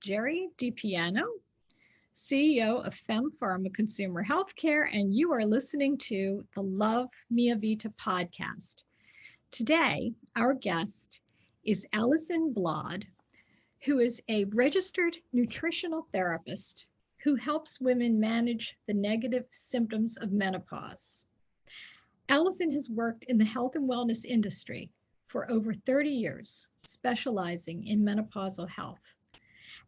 Gerie CEO of Fem Pharma Consumer Healthcare, and you are listening to the Love Mia Vita podcast. Today, our guest is Alison Bladh, who is a registered nutritional therapist who helps women manage the negative symptoms of menopause. Alison has worked in the health and wellness industry for over 30 years, specializing in menopausal health.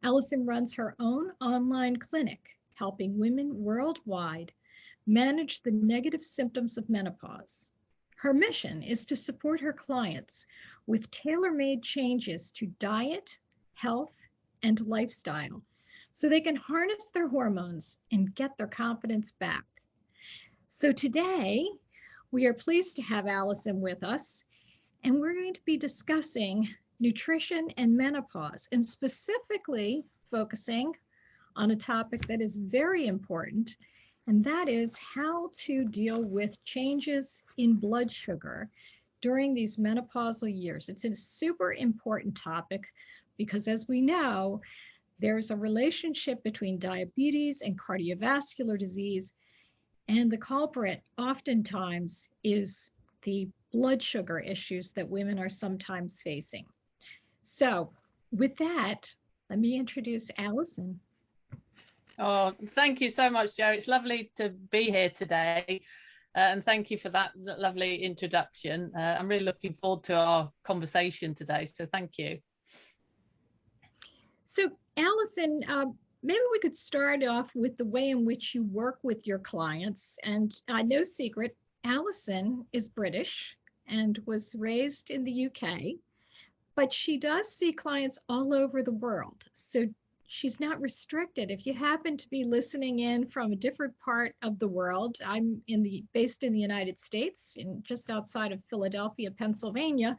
Alison runs her own online clinic, helping women worldwide manage the negative symptoms of menopause. Her mission is to support her clients with tailor-made changes to diet, health, and lifestyle so they can harness their hormones and get their confidence back. So today, we are pleased to have Alison with us, and we're going to be discussing nutrition and menopause, and specifically focusing on a topic that is very important, and that is how to deal with changes in blood sugar during these menopausal years. It's a super important topic because, as we know, there's a relationship between diabetes and cardiovascular disease, and the culprit oftentimes is the blood sugar issues that women are sometimes facing. So with that, let me introduce Alison. Oh, thank you so much, Gerie. It's lovely to be here today. And thank you for that lovely introduction. I'm really looking forward to our conversation today. So thank you. So Alison, maybe we could start off with the way in which you work with your clients. And no secret, Alison is British and was raised in the UK, but she does see clients all over the world. So she's not restricted. If you happen to be listening in from a different part of the world, I'm based in the United States, just outside of Philadelphia, Pennsylvania.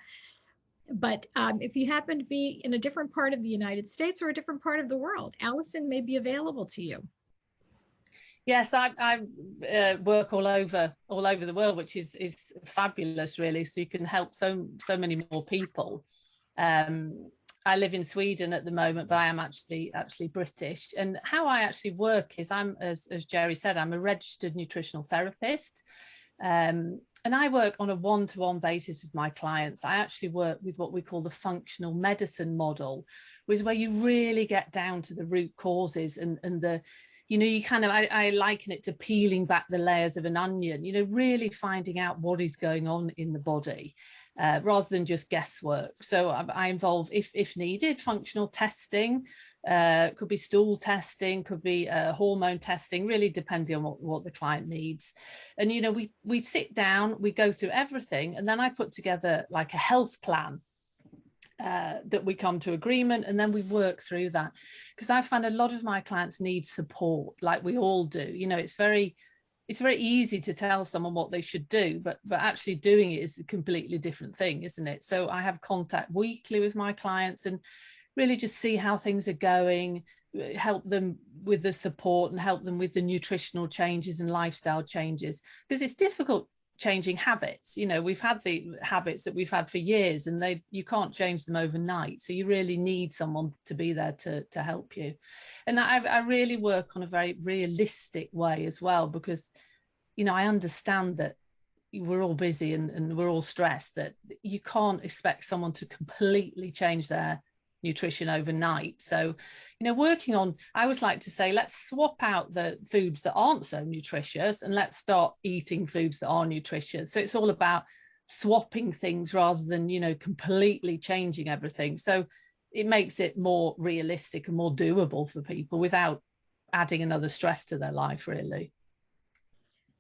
But if you happen to be in a different part of the United States or a different part of the world, Alison may be available to you. Yes, I work all over the world, which is fabulous, really. So you can help so many more people. I live in Sweden at the moment, but I am actually British. And how I actually work is as Gerie said, I'm a registered nutritional therapist. And I work on a one-to-one basis with my clients. I actually work with what we call the functional medicine model, which is where you really get down to the root causes and the, you kind of, I liken it to peeling back the layers of an onion, really finding out what is going on in the body. Rather than just guesswork. So I involve, if needed, functional testing, could be stool testing, could be hormone testing, really depending on what the client needs. And, we sit down, we go through everything, and then I put together like a health plan that we come to agreement, and then we work through that. Because I find a lot of my clients need support, like we all do. It's very easy to tell someone what they should do, but actually doing it is a completely different thing, isn't it? So I have contact weekly with my clients and really just see how things are going, help them with the support and help them with the nutritional changes and lifestyle changes, because it's difficult changing habits. We've had the habits that we've had for years, and you can't change them overnight. So you really need someone to be there to help you. And I really work on a very realistic way as well, because, I understand that we're all busy and we're all stressed, that you can't expect someone to completely change their nutrition overnight. So, working on, I always like to say, let's swap out the foods that aren't so nutritious and let's start eating foods that are nutritious. So it's all about swapping things rather than, completely changing everything. So it makes it more realistic and more doable for people without adding another stress to their life, really.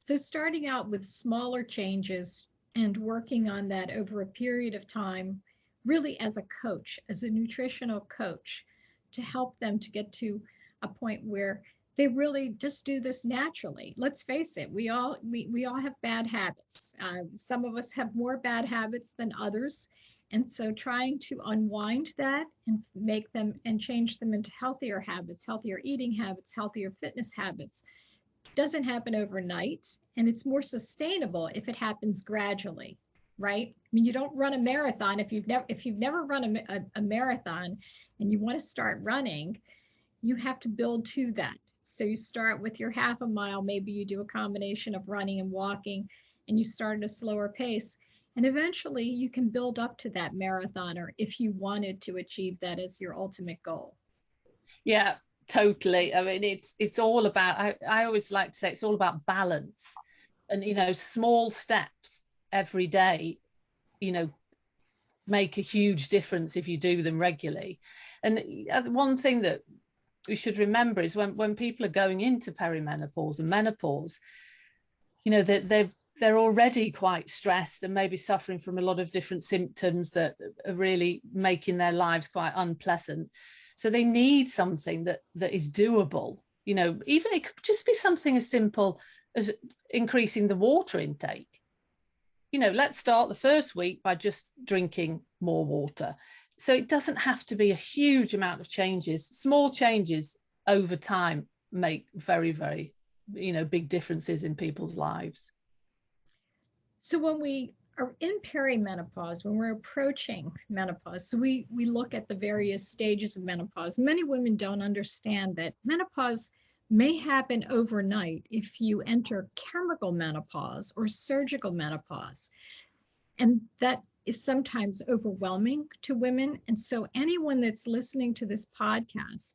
So starting out with smaller changes and working on that over a period of time, really as a coach, as a nutritional coach, to help them to get to a point where they really just do this naturally. Let's face it, we all have bad habits. Some of us have more bad habits than others. And so trying to unwind that and make them and change them into healthier habits, healthier eating habits, healthier fitness habits, doesn't happen overnight. And it's more sustainable if it happens gradually, right? I mean, you don't run a marathon if you've never run a marathon and you want to start running. you have to build to that. So you start with your half a mile, maybe you do a combination of running and walking, and you start at a slower pace. And eventually you can build up to that marathoner if you wanted to achieve that as your ultimate goal. Yeah, totally. I mean, it's all about, I always like to say it's all about balance. And, you know, small steps every day, you know, make a huge difference if you do them regularly. And one thing that we should remember is when people are going into perimenopause and menopause, you know, that they're already quite stressed and maybe suffering from a lot of different symptoms that are really making their lives quite unpleasant. So they need something that is doable. You know, even it could just be something as simple as increasing the water intake. You know, let's start the first week by just drinking more water. So it doesn't have to be a huge amount of changes. Small changes over time make very, very, you know, big differences in people's lives. So when we are in perimenopause, when we're approaching menopause, so we look at the various stages of menopause. Many women don't understand that menopause may happen overnight if you enter chemical menopause or surgical menopause. And that is sometimes overwhelming to women. And so anyone that's listening to this podcast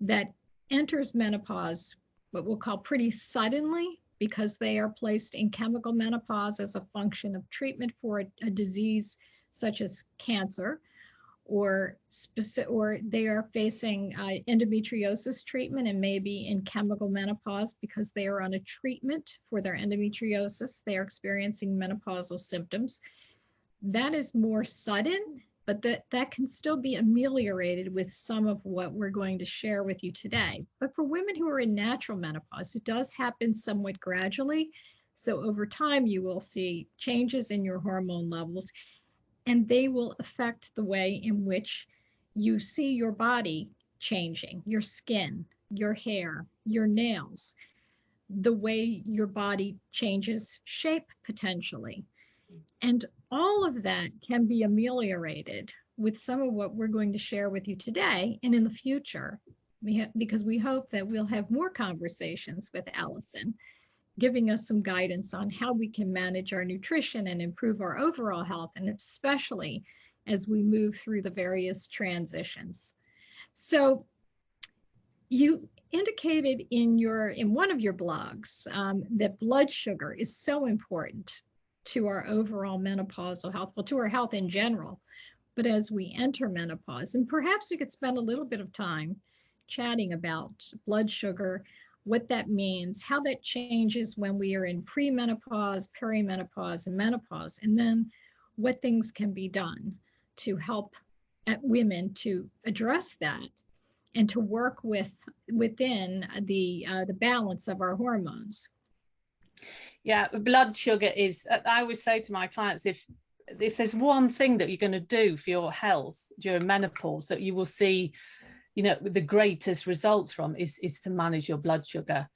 that enters menopause, what we'll call pretty suddenly, because they are placed in chemical menopause as a function of treatment for a disease such as cancer, or they are facing endometriosis treatment and maybe in chemical menopause because they are on a treatment for their endometriosis. They are experiencing menopausal symptoms. That is more sudden, but that can still be ameliorated with some of what we're going to share with you today. But for women who are in natural menopause, it does happen somewhat gradually. So over time, you will see changes in your hormone levels, and they will affect the way in which you see your body changing, your skin, your hair, your nails, the way your body changes shape potentially. And all of that can be ameliorated with some of what we're going to share with you today and in the future, because we hope that we'll have more conversations with Alison, giving us some guidance on how we can manage our nutrition and improve our overall health, and especially as we move through the various transitions. So you indicated in one of your blogs that blood sugar is so important to our overall menopausal health, well, to our health in general. But as we enter menopause, and perhaps we could spend a little bit of time chatting about blood sugar, what that means, how that changes when we are in premenopause, perimenopause, and menopause, and then what things can be done to help women to address that and to work within the balance of our hormones. Yeah, blood sugar is, I always say to my clients, if there's one thing that you're going to do for your health during menopause that you will see, you know, the greatest results from is to manage your blood sugar.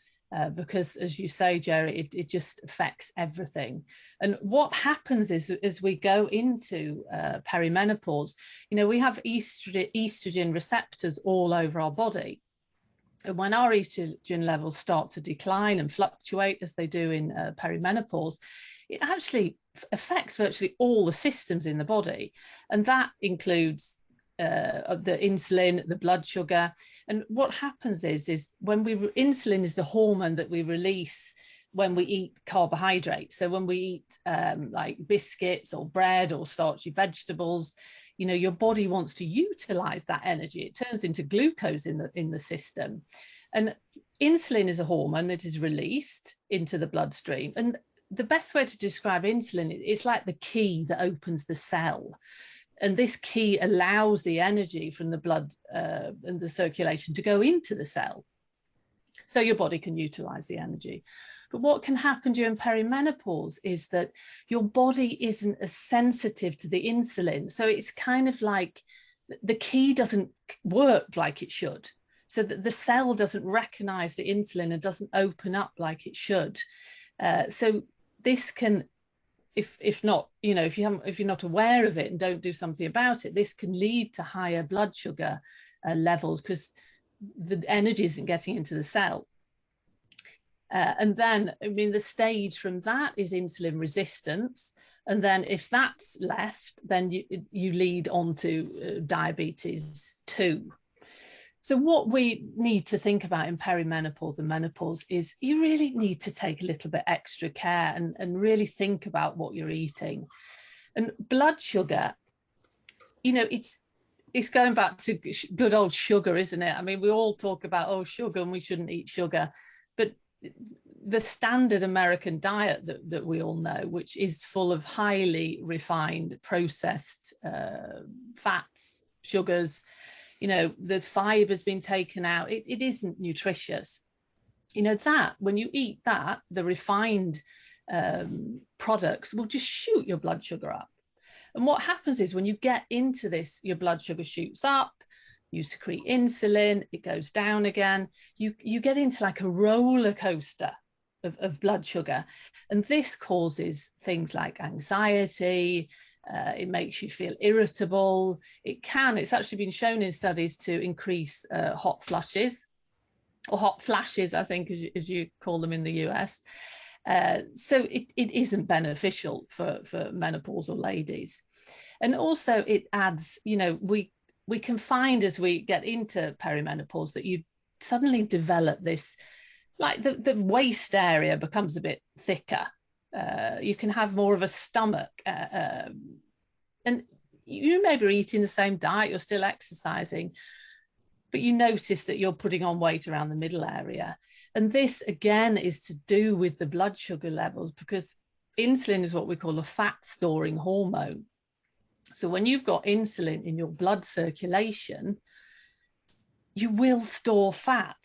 Because as you say, Gerie, it just affects everything. And what happens is as we go into perimenopause, you know, we have estrogen receptors all over our body. And when our estrogen levels start to decline and fluctuate as they do in perimenopause, it actually affects virtually all the systems in the body. And that includes the insulin, the blood sugar. And what happens is when insulin is the hormone that we release when we eat carbohydrates. So when we eat like biscuits or bread or starchy vegetables, you know, your body wants to utilize that energy. It turns into glucose in the system. And insulin is a hormone that is released into the bloodstream. And the best way to describe insulin, it's like the key that opens the cell. And this key allows the energy from the blood and the circulation to go into the cell, so your body can utilize the energy. But what can happen during perimenopause is that your body isn't as sensitive to the insulin. So it's kind of like the key doesn't work like it should. So that the cell doesn't recognize the insulin and doesn't open up like it should. So this can, if not, you know, if you're not aware of it and don't do something about it, this can lead to higher blood sugar levels, because the energy isn't getting into the cell. And then, I mean, the stage from that is insulin resistance. And then if that's left, then you lead on to diabetes 2. So what we need to think about in perimenopause and menopause is you really need to take a little bit extra care and really think about what you're eating. And blood sugar, you know, it's going back to good old sugar, isn't it? I mean, we all talk about, oh, sugar, and we shouldn't eat sugar. But the standard American diet that we all know, which is full of highly refined, processed fats, sugars, you know, the fiber's been taken out. It isn't nutritious. You know, that when you eat that, the refined products will just shoot your blood sugar up. And what happens is when you get into this, your blood sugar shoots up, you secrete insulin, it goes down again. You get into like a roller coaster of blood sugar. And this causes things like anxiety. It makes you feel irritable. It's actually been shown in studies to increase hot flushes, or hot flashes, I think, as you call them in the US. So it isn't beneficial for menopausal ladies. And also it adds, you know, we can find as we get into perimenopause that you suddenly develop this, like the waist area becomes a bit thicker. You can have more of a stomach. And you may be eating the same diet, you're still exercising, but you notice that you're putting on weight around the middle area. And this, again, is to do with the blood sugar levels, because insulin is what we call a fat storing hormone. So when you've got insulin in your blood circulation, you will store fat,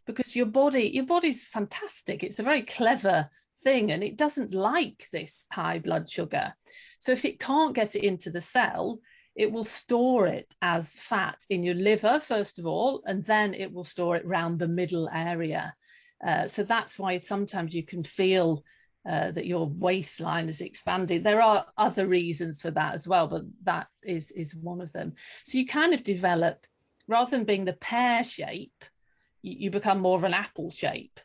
because your body's fantastic. It's a very clever thing, and it doesn't like this high blood sugar. So if it can't get it into the cell, it will store it as fat in your liver, first of all, and then it will store it around the middle area. So that's why sometimes you can feel that your waistline is expanded. There are other reasons for that as well, but that is one of them. So you kind of develop, rather than being the pear shape, you become more of an apple shape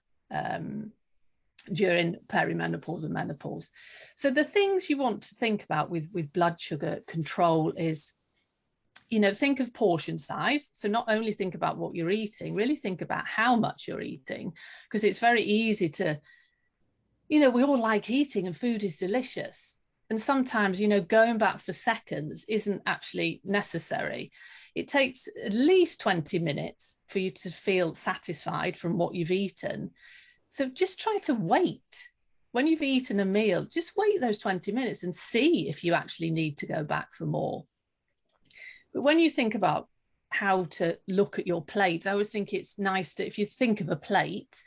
during perimenopause and menopause. So the things you want to think about with blood sugar control is, you know, think of portion size. So not only think about what you're eating, really think about how much you're eating, because it's very easy to, you know, we all like eating and food is delicious. And sometimes, you know, going back for seconds isn't actually necessary. It takes at least 20 minutes for you to feel satisfied from what you've eaten. So just try to wait. When you've eaten a meal, just wait those 20 minutes and see if you actually need to go back for more. But when you think about how to look at your plate, I always think it's nice to, if you think of a plate,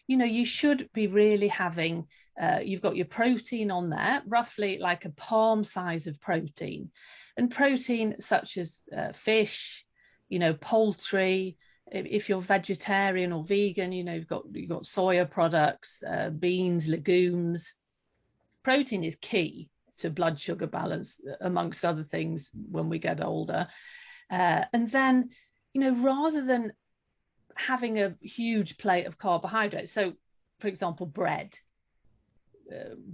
you know, you should be really having, you've got your protein on there, roughly like a palm size of protein. And protein such as fish, you know, poultry. If you're vegetarian or vegan, you know, you've got soya products, beans, legumes. Protein is key to blood sugar balance, amongst other things, when we get older. And then, you know, rather than having a huge plate of carbohydrates, so for example, bread,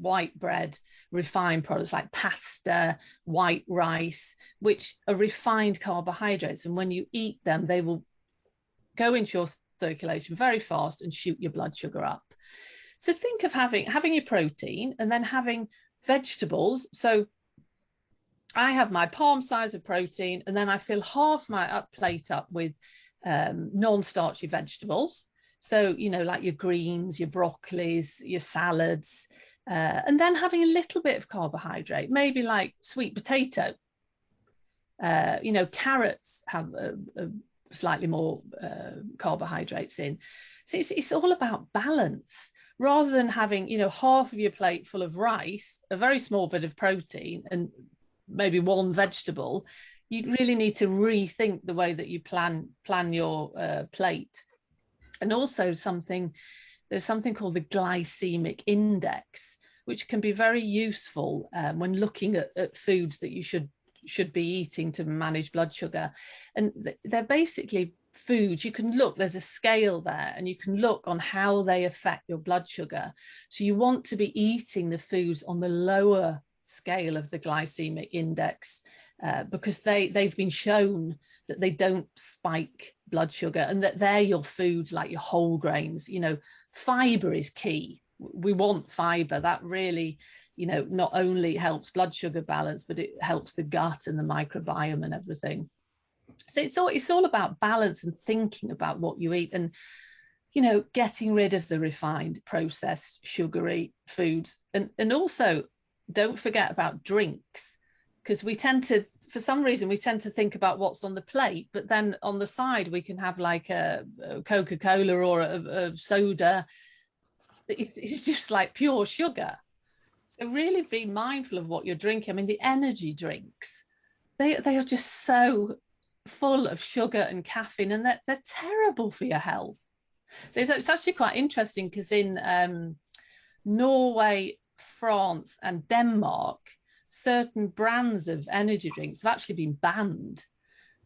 white bread, refined products like pasta, white rice, which are refined carbohydrates. And when you eat them, they will go into your circulation very fast and shoot your blood sugar up. So think of having your protein and then having vegetables. So I have my palm size of protein, and then I fill half my plate up with non-starchy vegetables. So, you know, like your greens, your broccolis, your salads, and then having a little bit of carbohydrate, maybe like sweet potato. You know, carrots have a slightly more carbohydrates in. So it's all about balance. Rather than having, you know, half of your plate full of rice, a very small bit of protein, and maybe one vegetable, you really need to rethink the way that you plan your plate. And also there's something called the glycemic index, which can be very useful when looking at foods that you should be eating to manage blood sugar. And they're basically foods, you can look, there's a scale there, and you can look on how they affect your blood sugar. So you want to be eating the foods on the lower scale of the glycemic index, because they've been shown that they don't spike blood sugar, and that they're your foods like your whole grains. Fiber is key. We want fiber. That really, not only helps blood sugar balance, but it helps the gut and the microbiome and everything. So it's all about balance and thinking about what you eat, and getting rid of the refined, processed, sugary foods. And also, don't forget about drinks, because for some reason we tend to think about what's on the plate, but then on the side we can have like a Coca-Cola or a soda. It's just like pure sugar. So really be mindful of what you're drinking. I mean, the energy drinks, they are just so full of sugar and caffeine, and they're terrible for your health. It's actually quite interesting, because in Norway, France and Denmark, certain brands of energy drinks have actually been banned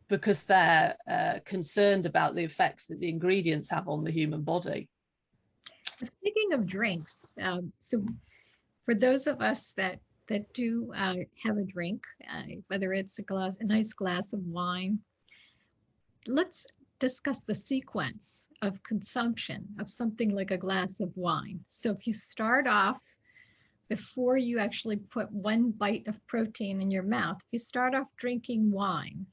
because they're concerned about the effects that the ingredients have on the human body. Speaking of drinks, so for those of us that do have a drink, whether it's a nice glass of wine, let's discuss the sequence of consumption of something like a glass of wine. So if you start off, before you actually put one bite of protein in your mouth, if you start off drinking wine,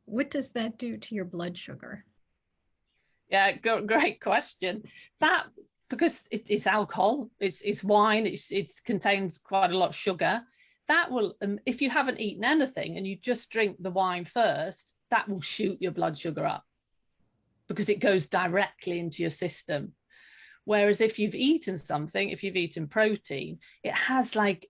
what does that do to your blood sugar? Yeah, great question. That, because it's alcohol, it's wine, it contains quite a lot of sugar. That will, if you haven't eaten anything and you just drink the wine first, that will shoot your blood sugar up, because it goes directly into your system. Whereas if you've eaten something, if you've eaten protein, it has like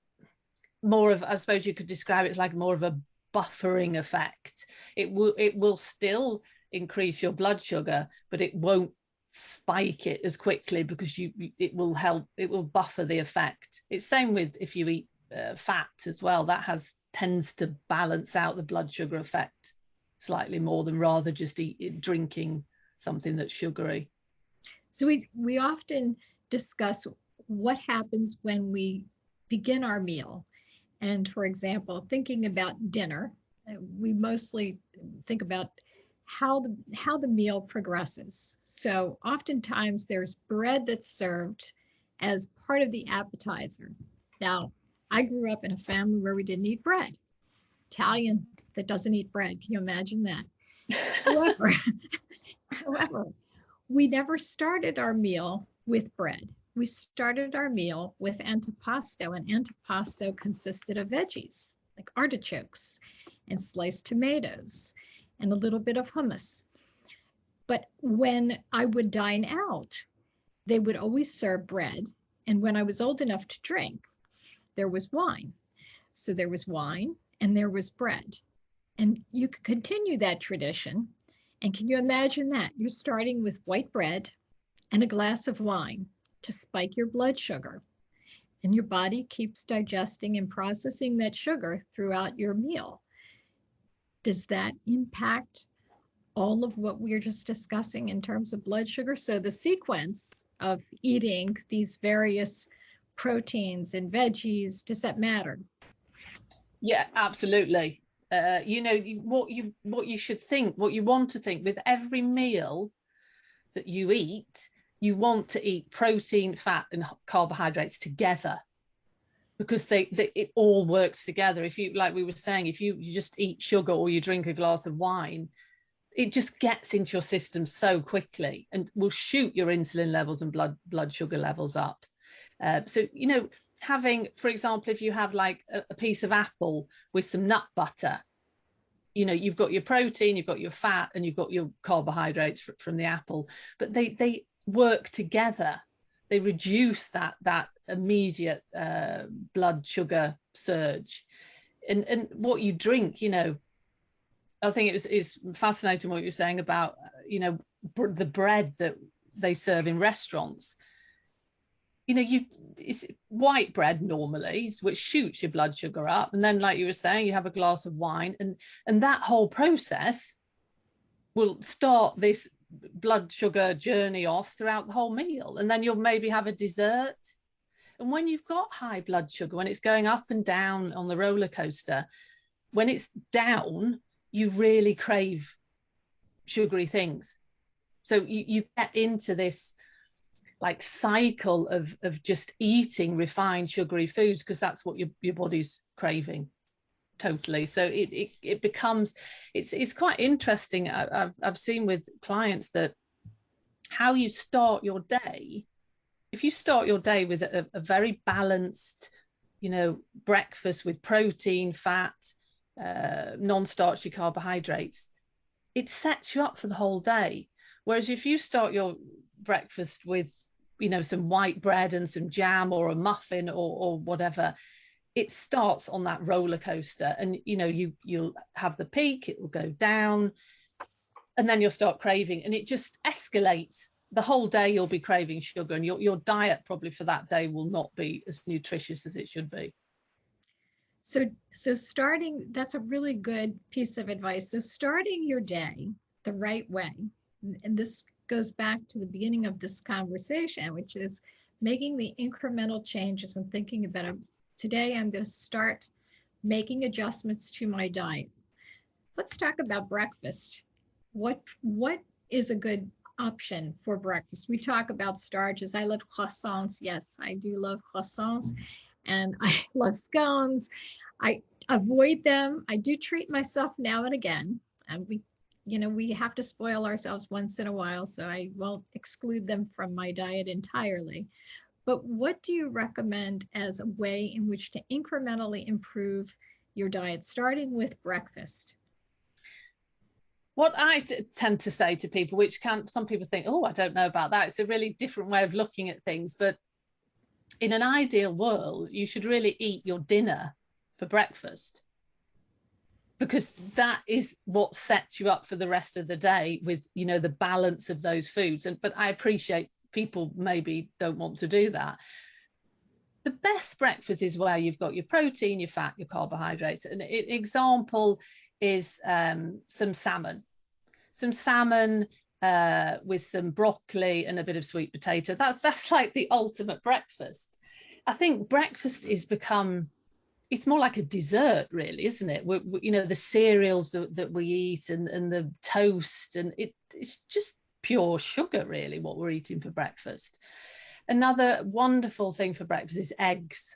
more of, I suppose you could describe it as like more of a buffering effect. It will still increase your blood sugar, but it won't spike it as quickly, because it will buffer the effect. It's same with if you eat fat as well. That tends to balance out the blood sugar effect slightly more than rather just drinking something that's sugary. So we often discuss what happens when we begin our meal. And for example, thinking about dinner, we mostly think about how the meal progresses. So oftentimes there's bread that's served as part of the appetizer. Now, I grew up in a family where we didn't eat bread. Italian that doesn't eat bread. Can you imagine that? However, we never started our meal with bread. We started our meal with antipasto, and antipasto consisted of veggies like artichokes and sliced tomatoes and a little bit of hummus. But when I would dine out, they would always serve bread. And when I was old enough to drink, there was wine. So there was wine and there was bread. And you could continue that tradition. And can you imagine that? You're starting with white bread and a glass of wine to spike your blood sugar. And your body keeps digesting and processing that sugar throughout your meal. Does that impact all of what we're just discussing in terms of blood sugar? So the sequence of eating these various proteins and veggies, does that matter? Yeah, absolutely. What you should think, what you want to think with every meal that you eat, you want to eat protein, fat, and carbohydrates together, because it all works together. If you, like we were saying, if you just eat sugar or you drink a glass of wine, it just gets into your system so quickly and will shoot your insulin levels and blood sugar levels up. So having, for example, if you have like a piece of apple with some nut butter, you've got your protein, you've got your fat, and you've got your carbohydrates from the apple, but they work together. They reduce that immediate blood sugar surge. And what you drink, I think it's fascinating what you're saying about, the bread that they serve in restaurants. It's white bread normally, which shoots your blood sugar up, and then, like you were saying, you have a glass of wine, and that whole process will start this blood sugar journey off throughout the whole meal. And then you'll maybe have a dessert. And when you've got high blood sugar, when it's going up and down on the roller coaster, when it's down, you really crave sugary things. So you get into this like cycle of just eating refined sugary foods because that's what your body's craving totally. So it becomes, it's quite interesting. I've seen with clients that how you start your day, if you start your day with a very balanced, breakfast with protein, fat, non-starchy carbohydrates, it sets you up for the whole day. Whereas if you start your breakfast with, some white bread and some jam or a muffin or whatever, it starts on that roller coaster, and you'll have the peak, it will go down, and then you'll start craving, and it just escalates. The whole day you'll be craving sugar, and your diet probably for that day will not be as nutritious as it should be. So starting, that's a really good piece of advice. So starting your day the right way, and this goes back to the beginning of this conversation, which is making the incremental changes and thinking about it. Today, I'm going to start making adjustments to my diet. Let's talk about breakfast. What is a good option for breakfast? We talk about starches. I love croissants. Yes, I do love croissants. And I love scones. I avoid them. I do treat myself now and again. And we have to spoil ourselves once in a while, so I won't exclude them from my diet entirely. But what do you recommend as a way in which to incrementally improve your diet, starting with breakfast? What I tend to say to people, which some people think, oh, I don't know about that. It's a really different way of looking at things. But in an ideal world, you should really eat your dinner for breakfast, because that is what sets you up for the rest of the day with, the balance of those foods. But I appreciate people maybe don't want to do that. The best breakfast is where you've got your protein, your fat, your carbohydrates. An example is some salmon with some broccoli and a bit of sweet potato. That's like the ultimate breakfast. I think breakfast is it's more like a dessert, really, isn't it? The cereals that we eat and the toast, and it's just pure sugar, really, what we're eating for breakfast. Another wonderful thing for breakfast is eggs.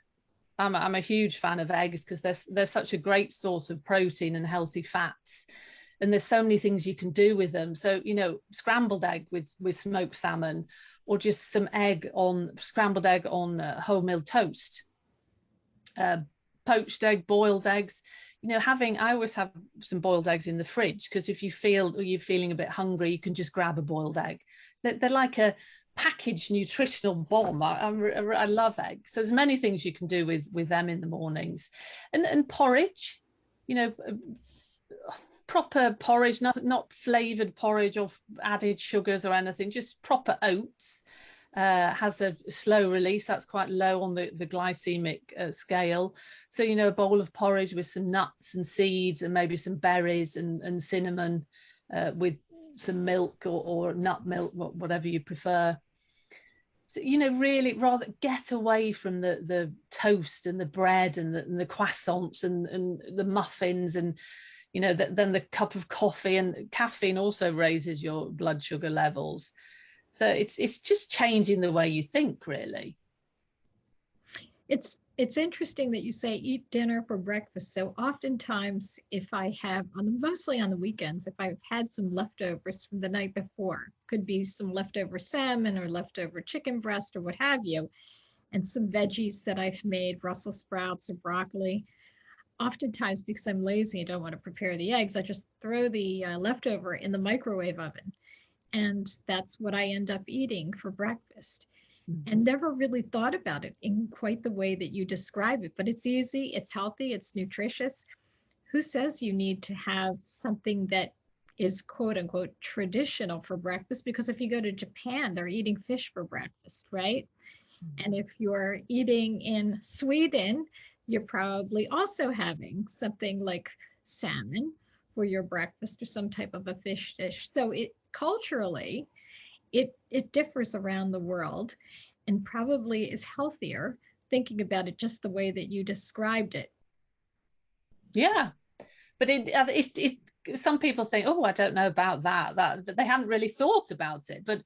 I'm a huge fan of eggs because they're such a great source of protein and healthy fats. And there's so many things you can do with them. So, scrambled egg with smoked salmon, or just some scrambled egg on wholemeal toast. Poached egg, boiled eggs. I always have some boiled eggs in the fridge, because if you're feeling a bit hungry, you can just grab a boiled egg. They're like a packaged nutritional bomb. I love eggs. So there's many things you can do with them in the mornings. And porridge, proper porridge, not flavored porridge or added sugars or anything, just proper oats. Has a slow release, that's quite low on the glycemic scale. So, a bowl of porridge with some nuts and seeds and maybe some berries and cinnamon, with some milk or nut milk, whatever you prefer. So, really rather get away from the toast and the bread and the croissants and the muffins and, then the cup of coffee. And caffeine also raises your blood sugar levels. So it's just changing the way you think, really. It's interesting that you say eat dinner for breakfast. So oftentimes, if I have, mostly on the weekends, if I've had some leftovers from the night before, could be some leftover salmon or leftover chicken breast or what have you, and some veggies that I've made, Brussels sprouts or broccoli. Oftentimes, because I'm lazy and don't want to prepare the eggs, I just throw the leftover in the microwave oven. And that's what I end up eating for breakfast. Mm-hmm. And never really thought about it in quite the way that you describe it. But it's easy, it's healthy, it's nutritious. Who says you need to have something that is quote unquote traditional for breakfast? Because if you go to Japan, they're eating fish for breakfast, right? Mm-hmm. And if you're eating in Sweden, you're probably also having something like salmon for your breakfast or some type of a fish dish. So it culturally, it differs around the world and probably is healthier thinking about it just the way that you described it. Yeah, but some people think, oh, I don't know about that, but they haven't really thought about it. But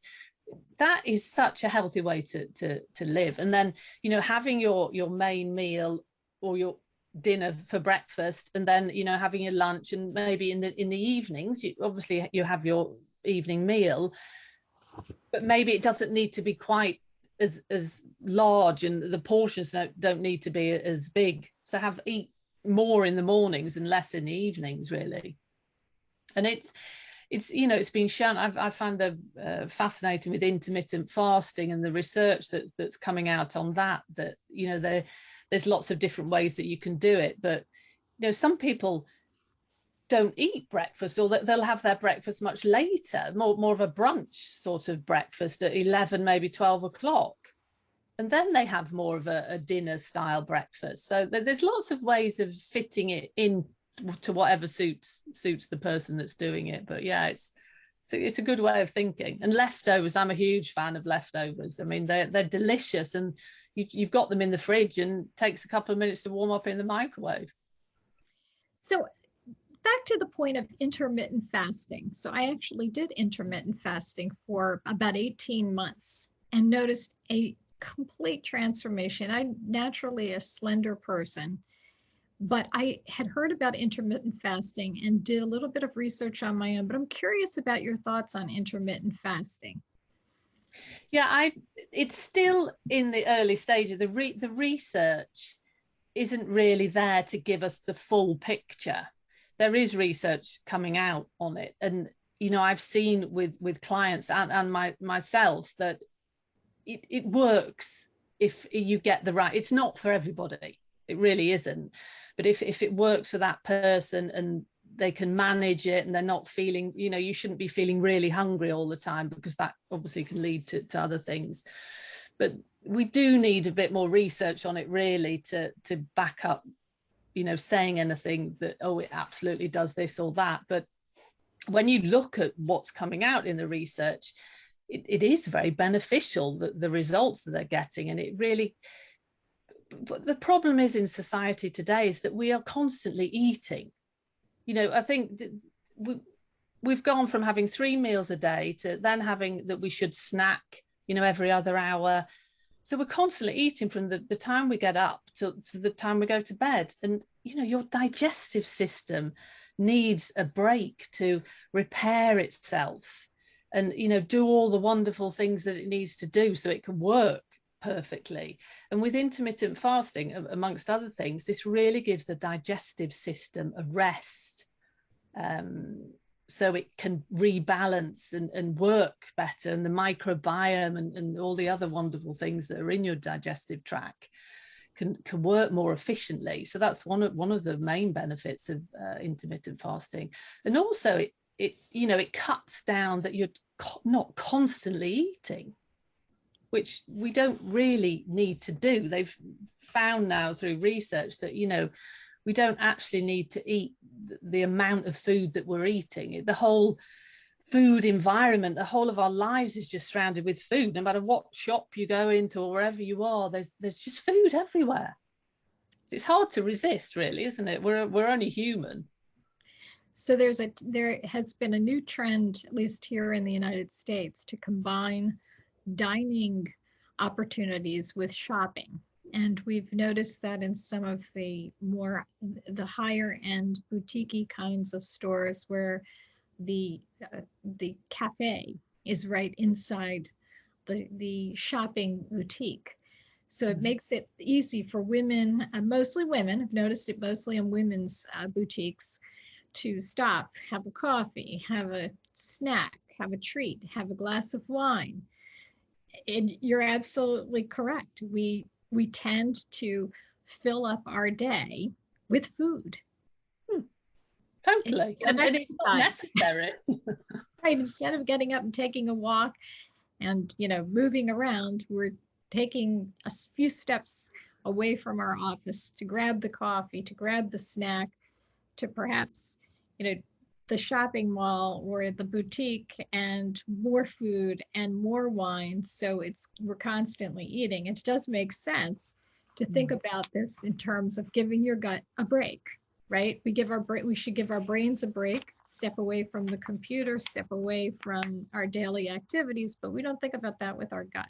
that is such a healthy way to live. And then, having your main meal or your dinner for breakfast, and then, having your lunch, and maybe in the evenings, obviously you have your evening meal, but maybe it doesn't need to be quite as large, and the portions don't need to be as big. So eat more in the mornings and less in the evenings, really. And it's been shown. I find fascinating with intermittent fasting and the research that's coming out on that there's lots of different ways that you can do it. But some people don't eat breakfast, or that they'll have their breakfast much later, more of a brunch sort of breakfast at 11, maybe 12 o'clock. And then they have more of a dinner style breakfast. So there's lots of ways of fitting it in to whatever suits the person that's doing it. But yeah, it's a good way of thinking. And leftovers, I'm a huge fan of leftovers. I mean, they're delicious, and you've got them in the fridge, and it takes a couple of minutes to warm up in the microwave. So back to the point of intermittent fasting. So I actually did intermittent fasting for about 18 months and noticed a complete transformation. I'm naturally a slender person, but I had heard about intermittent fasting and did a little bit of research on my own. But I'm curious about your thoughts on intermittent fasting. Yeah, it's still in the early stages. The research isn't really there to give us the full picture. There is research coming out on it, and I've seen with clients and myself that it works if you get the right. It's not for everybody, it really isn't, but if it works for that person and they can manage it, and they're not feeling, you shouldn't be feeling really hungry all the time, because that obviously can lead to other things. But we do need a bit more research on it, really, to back up saying anything that, oh, it absolutely does this or that. But when you look at what's coming out in the research, it is very beneficial, the results that they're getting. And it really, but the problem is in society today is that we are constantly eating. I think we've gone from having 3 meals a day to then having that we should snack, every other hour. So we're constantly eating from the time we get up to the time we go to bed. And, your digestive system needs a break to repair itself and, do all the wonderful things that it needs to do so it can work perfectly. And with intermittent fasting, amongst other things, this really gives the digestive system a rest. So it can rebalance and work better, and the microbiome and all the other wonderful things that are in your digestive tract can work more efficiently. So that's one of the main benefits of intermittent fasting. And also it cuts down that you're not constantly eating, which we don't really need to do. They've found now through research that we don't actually need to eat the amount of food that we're eating. The whole food environment, the whole of our lives is just surrounded with food. No matter what shop you go into or wherever you are, there's just food everywhere. It's hard to resist, really, isn't it? We're only human. So there has been a new trend, at least here in the United States, to combine dining opportunities with shopping. And we've noticed that in some of the higher end boutique kinds of stores where the cafe is right inside the shopping boutique. So it makes it easy for women, mostly women, I've noticed it mostly in women's boutiques, to stop, have a coffee, have a snack, have a treat, have a glass of wine. And you're absolutely correct. We tend to fill up our day with food. Totally. And it's not necessary. Right. Instead of getting up and taking a walk and, moving around, we're taking a few steps away from our office to grab the coffee, to grab the snack, to perhaps, the shopping mall or the boutique and more food and more wine. So we're constantly eating. It does make sense to think about this in terms of giving your gut a break, right? We should give our brains a break, step away from the computer, step away from our daily activities, but we don't think about that with our gut.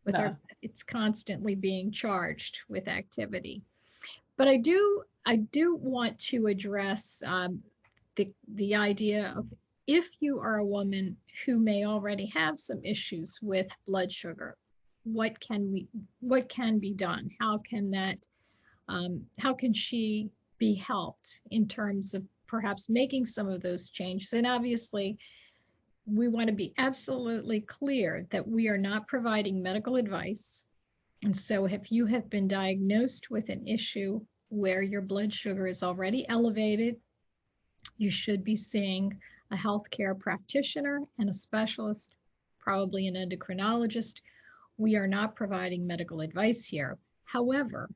No. It's constantly being charged with activity. But I do want to address the idea of, if you are a woman who may already have some issues with blood sugar, what can be done? How can she be helped in terms of perhaps making some of those changes? And obviously, we want to be absolutely clear that we are not providing medical advice. And so if you have been diagnosed with an issue where your blood sugar is already elevated, you should be seeing a healthcare practitioner and a specialist, probably an endocrinologist. We are not providing medical advice here. However,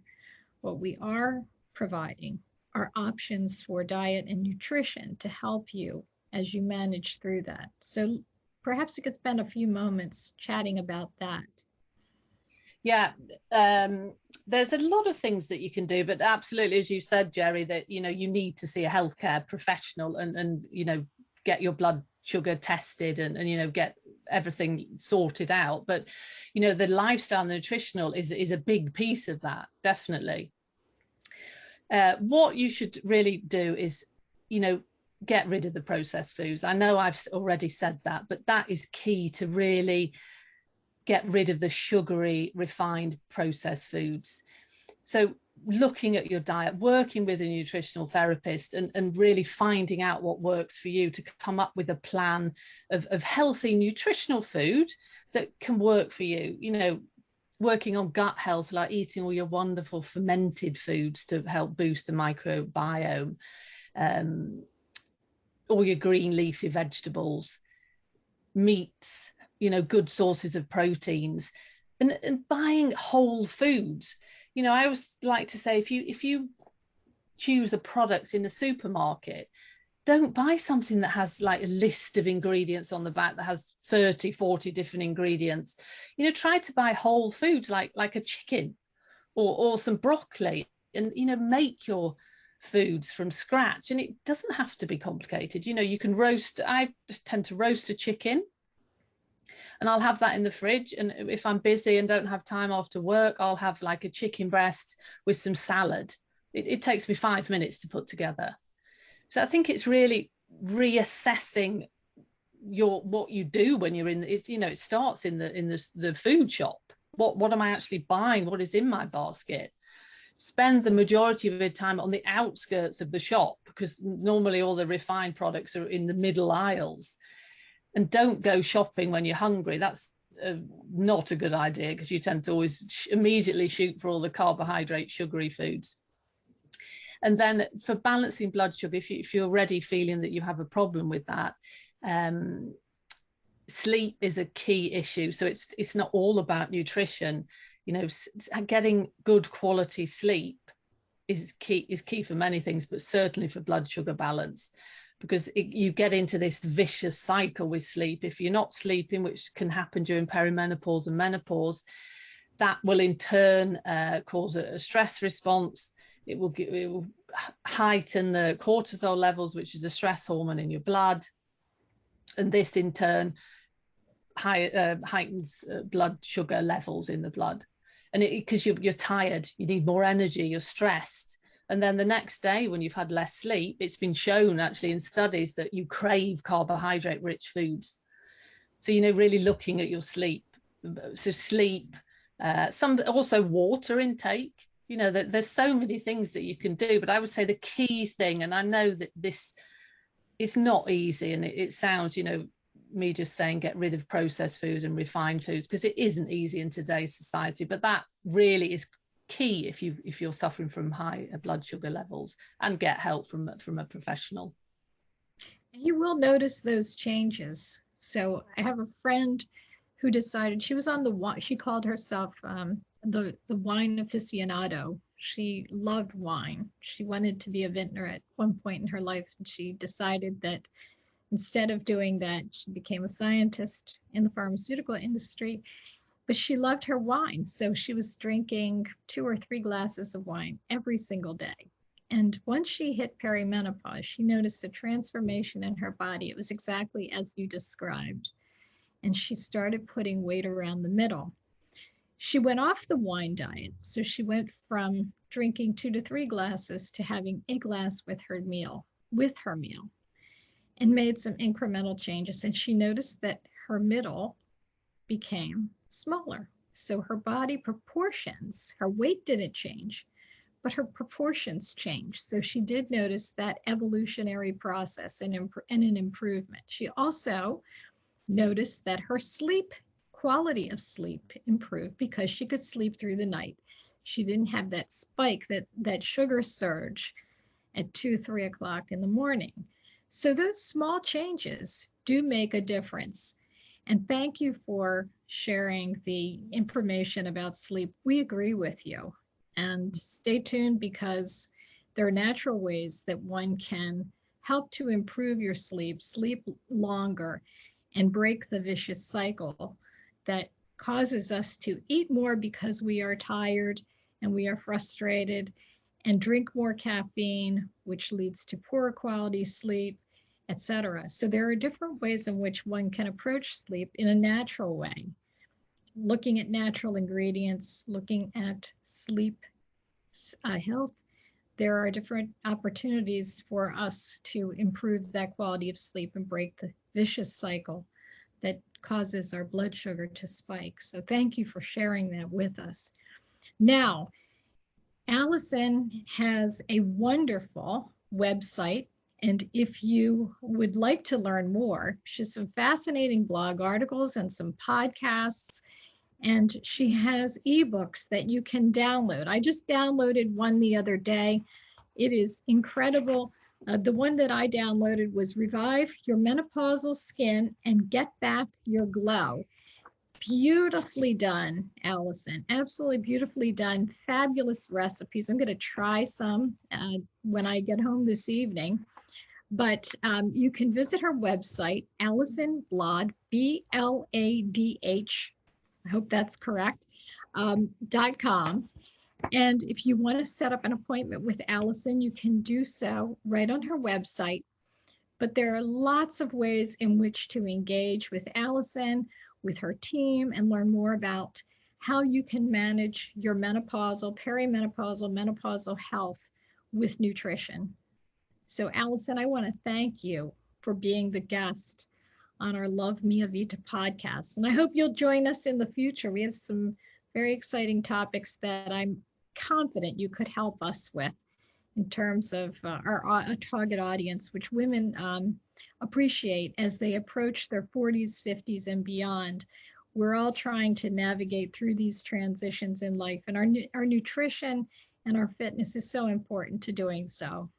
what we are providing are options for diet and nutrition to help you as you manage through that. So perhaps we could spend a few moments chatting about that. Yeah, there's a lot of things that you can do, but absolutely, as you said, Gerie, that you need to see a healthcare professional and get your blood sugar tested and get everything sorted out. But the lifestyle and the nutritional is a big piece of that, definitely. What you should really do is get rid of the processed foods. I know I've already said that, but that is key to really get rid of the sugary, refined, processed foods. So looking at your diet, working with a nutritional therapist and really finding out what works for you to come up with a plan of healthy nutritional food that can work for you. Working on gut health, like eating all your wonderful fermented foods to help boost the microbiome, all your green leafy vegetables, meats, good sources of proteins, and buying whole foods. I always like to say, if you choose a product in a supermarket, don't buy something that has like a list of ingredients on the back that has 30, 40 different ingredients. Try to buy whole foods like a chicken or some broccoli, and make your foods from scratch. And it doesn't have to be complicated. You can roast. I just tend to roast a chicken, and I'll have that in the fridge. And if I'm busy and don't have time after work, I'll have like a chicken breast with some salad. It takes me 5 minutes to put together. So I think it's really reassessing what you do when you're in it starts in the food shop. What am I actually buying? What is in my basket? Spend the majority of your time on the outskirts of the shop, because normally all the refined products are in the middle aisles. And don't go shopping when you're hungry. That's not a good idea, because you tend to always immediately shoot for all the carbohydrate, sugary foods. And then for balancing blood sugar, if you're already feeling that you have a problem with that, sleep is a key issue. So it's not all about nutrition. Getting good quality sleep is key for many things, but certainly for blood sugar balance, because you get into this vicious cycle with sleep. If you're not sleeping, which can happen during perimenopause and menopause, that will in turn cause a stress response. It will heighten the cortisol levels, which is a stress hormone in your blood. And this in turn heightens blood sugar levels in the blood. And because you're tired, you need more energy, you're stressed. And then the next day, when you've had less sleep, it's been shown actually in studies that you crave carbohydrate rich foods. So, really looking at your sleep. So sleep, some also water intake. There's so many things that you can do, but I would say the key thing, and I know that this is not easy, and it sounds, me just saying get rid of processed foods and refined foods, because it isn't easy in today's society, but that really is key if you're suffering from high blood sugar levels, and get help from a professional. You will notice those changes. So I have a friend who decided she was on she called herself the wine aficionado. She loved wine. She wanted to be a vintner at one point in her life, and she decided that instead of doing that, she became a scientist in the pharmaceutical industry. But she loved her wine, so she was drinking 2 or 3 glasses of wine every single day. And once she hit perimenopause, she noticed a transformation in her body. It was exactly as you described. And she started putting weight around the middle. She went off the wine diet. So she went from drinking 2 to 3 glasses to having a glass with her meal, and made some incremental changes. And she noticed that her middle became smaller. So her body proportions, her weight didn't change, but her proportions changed. So she did notice that evolutionary process and an improvement. She also noticed that her quality of sleep improved because she could sleep through the night. She didn't have that spike, that sugar surge at 2, 3 o'clock in the morning. So those small changes do make a difference. And thank you for sharing the information about sleep. We agree with you. And stay tuned, because there are natural ways that one can help to improve your sleep longer, and break the vicious cycle that causes us to eat more because we are tired and we are frustrated, and drink more caffeine, which leads to poorer quality sleep, etc. So there are different ways in which one can approach sleep in a natural way, looking at natural ingredients, looking at sleep health. There are different opportunities for us to improve that quality of sleep and break the vicious cycle that causes our blood sugar to spike. So thank you for sharing that with us. Now, Alison has a wonderful website, and if you would like to learn more, she has some fascinating blog articles and some podcasts, and she has ebooks that you can download. I just downloaded one the other day. It is incredible. The one that I downloaded was Revive Your Menopausal Skin and Get Back Your Glow. Beautifully done, Alison. Absolutely beautifully done. Fabulous recipes. I'm going to try some when I get home this evening. But you can visit her website, Alison Bladh, BLADH, I hope that's correct, .com. And if you want to set up an appointment with Alison, you can do so right on her website. But there are lots of ways in which to engage with Alison, with her team, and learn more about how you can manage your menopausal, perimenopausal, menopausal health with nutrition. So Alison, I want to thank you for being the guest on our Love Mia Vita podcast. And I hope you'll join us in the future. We have some very exciting topics that I'm confident you could help us with in terms of our target audience, which women appreciate as they approach their 40s, 50s, and beyond. We're all trying to navigate through these transitions in life, and our nutrition and our fitness is so important to doing so.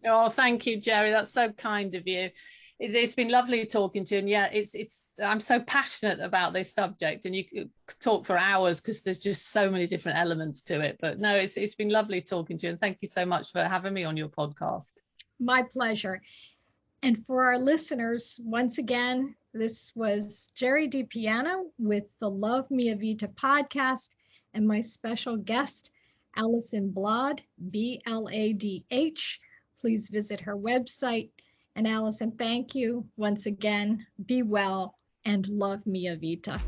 Oh, thank you, Gerie. That's so kind of you. It's been lovely talking to you, and yeah, I'm so passionate about this subject, and you could talk for hours because there's just so many different elements to it. But no, it's been lovely talking to you, and thank you so much for having me on your podcast. My pleasure. And for our listeners, once again, this was Gerie DiPiano with the Love Mia Vita podcast, and my special guest, Alison Bladh, BLADH. Please visit her website. And Alison, thank you once again. Be well and love Mia Vita.